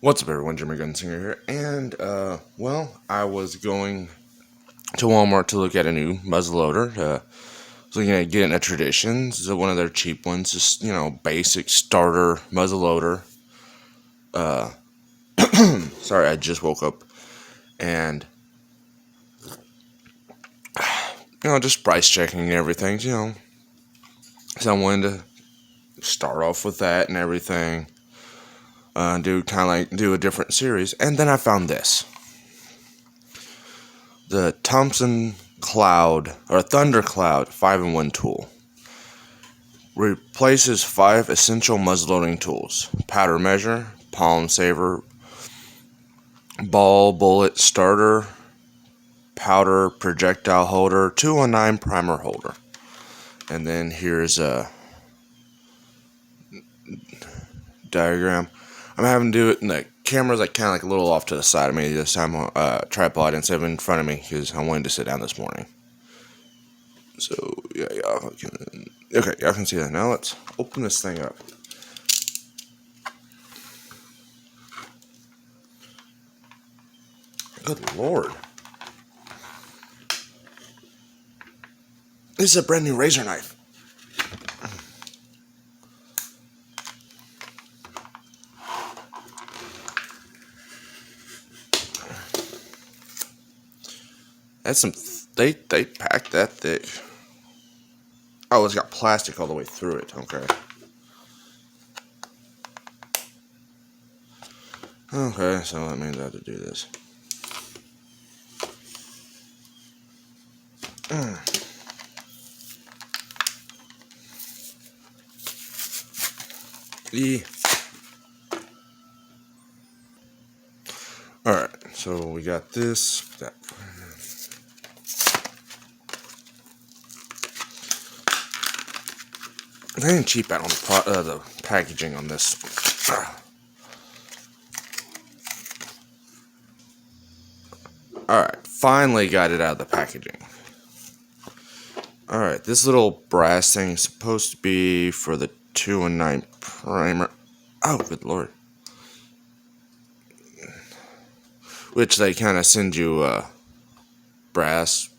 What's up, everyone? Jimmy Gunsinger here, and well, I was going to Walmart to look at a new muzzleloader. Was looking at getting a Tradition, so one of their cheap ones, just basic starter muzzleloader. Sorry, I just woke up, and just price checking and everything. So I wanted to start off with that and everything. Do a different series, and then I found this. The Thompson Cloud or Thundercloud 5-in-1 tool replaces 5 essential muzzleloading tools: powder measure, palm saver, ball bullet starter, powder projectile holder, 209 primer holder. And then here's a diagram. I'm having to do it, and the camera's kind of a little off to the side of me this time. Tripod instead of in front of me because I wanted to sit down this morning. So yeah, y'all can see that. Now let's open this thing up. Good Lord. This is a brand new razor knife. That's some. They packed that thick. Oh, it's got plastic all the way through it. Okay. Okay, so that means I have to do this. Alright, so we got this. That. They didn't cheap out on the packaging on this. Alright, finally got it out of the packaging. Alright, this little brass thing is supposed to be for the 209 primer. Oh, good Lord. Which they kind of send you brass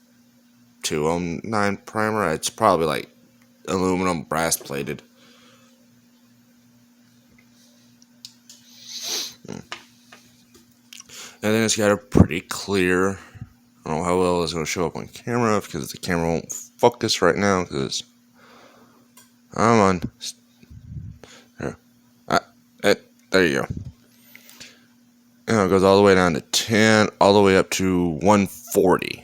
209 primer. It's probably like aluminum brass plated. And then it's got a pretty clear. I don't know how well it's going to show up on camera because the camera won't focus right now because I'm on. There you go. It goes all the way down to 10, all the way up to 140,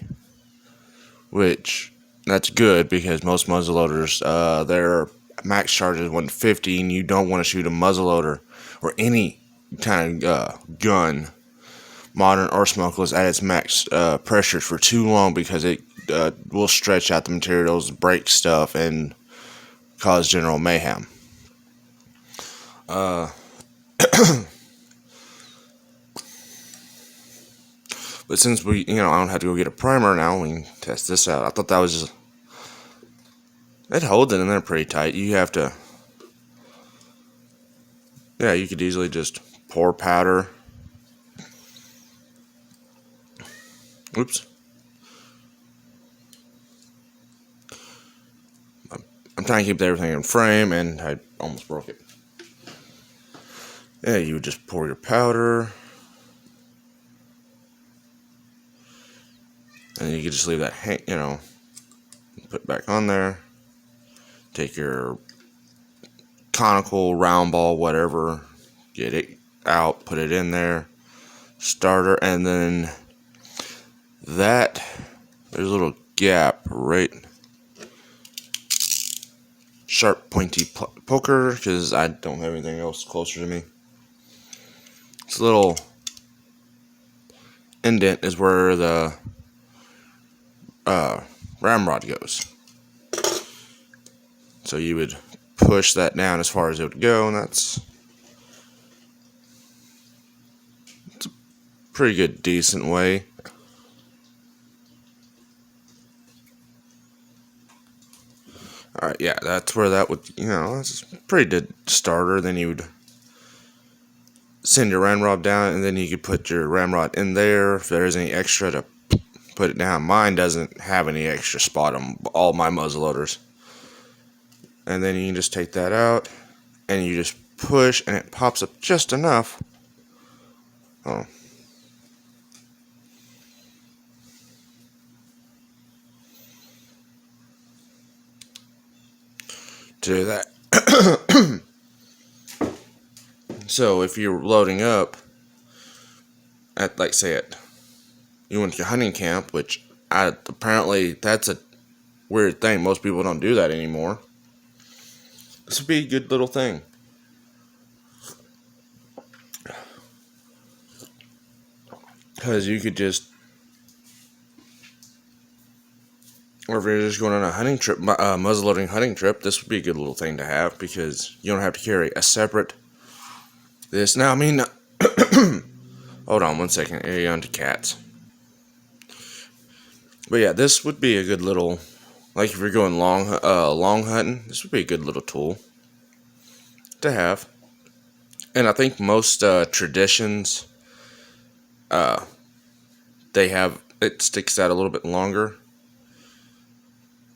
which that's good because most muzzleloaders, their max charge is 150, and you don't want to shoot a muzzleloader or any kind of gun, modern or smokeless, at its max pressure for too long because it will stretch out the materials, break stuff, and cause general mayhem. But since I don't have to go get a primer now, we can test this out. I thought that was just. It holds it in there pretty tight. You have to. Yeah, you could easily just pour powder. Oops. I'm trying to keep everything in frame, and I almost broke it. Yeah, you would just pour your powder. And you could just leave that put it back on there. Take your conical, round ball, whatever, get it out, put it in there, starter, and then there's a little gap, right? Sharp, pointy poker, because I don't have anything else closer to me. This little indent is where the ramrod goes. So you would push that down as far as it would go, and it's a pretty good, decent way. Alright, yeah, that's where that would, that's a pretty good starter. Then you would send your ramrod down, and then you could put your ramrod in there if there is any extra to put it down. Mine doesn't have any extra spot on all my muzzleloaders. And then you can just take that out, and you just push, and it pops up just enough. Oh. To do that. So if you're loading up at, like, say it, you went to your hunting camp, which apparently that's a weird thing. Most people don't do that anymore. This would be a good little thing. Because you could just, or if you're just going on a hunting trip, muzzleloading hunting trip, this would be a good little thing to have, because you don't have to carry a separate this. Now, I mean, hold on one second. Here you on to cats. But yeah, this would be a good little, like if you're going long hunting, this would be a good little tool to have. And I think most traditions, they have, it sticks out a little bit longer.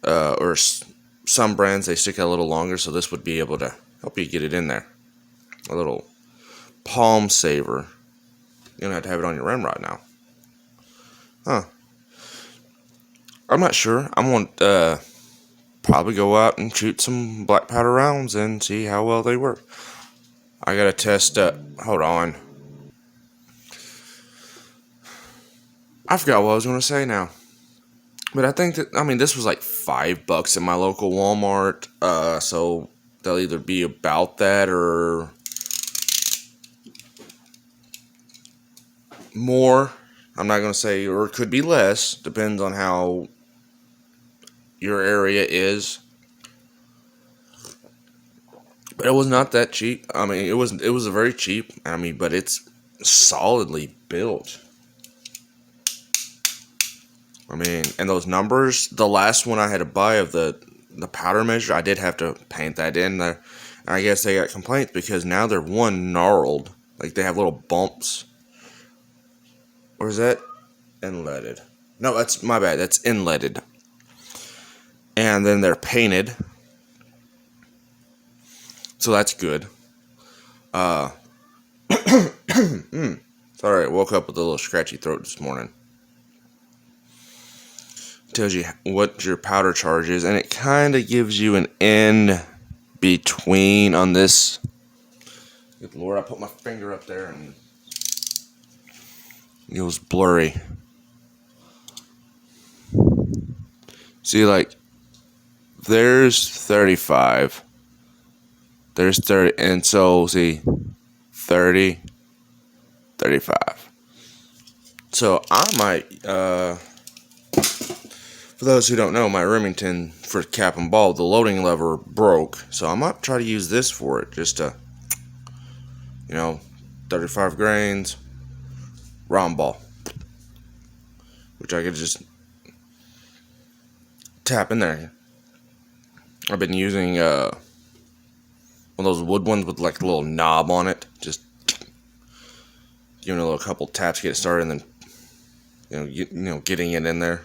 Or some brands, they stick out a little longer, so this would be able to help you get it in there. A little palm saver. You don't have to have it on your ramrod now. Huh. I'm not sure. I'm going to probably go out and shoot some black powder rounds and see how well they work. I got to test, hold on. I forgot what I was going to say now. But I think that, I mean, this was like $5 at my local Walmart. So they'll either be about that or more. I'm not going to say, or it could be less. Depends on how your area is. But it was not that cheap. I mean, it was very cheap. I mean, but it's solidly built. I mean, and those numbers, the last one I had to buy of the powder measure, I did have to paint that in there. And I guess they got complaints because now they're gnarled. Like, they have little bumps. Or is that inletted? No, that's my bad. That's inletted. And then they're painted. So that's good. Sorry, I woke up with a little scratchy throat this morning. Tells you what your powder charge is, and it kind of gives you an in between on this. Good Lord, I put my finger up there and it was blurry. See, like, there's 35. There's 30, and so, see, 30, 35. So, I might, for those who don't know, my Remington for cap and ball, the loading lever broke. So I might try to use this for it. Just to, 35 grains, round ball. Which I could just tap in there. I've been using one of those wood ones with like a little knob on it. Just giving it a little couple taps, get it started, and then, getting it in there.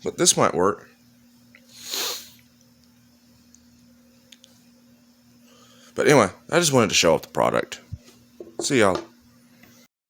But this might work. But anyway, I just wanted to show off the product. See y'all.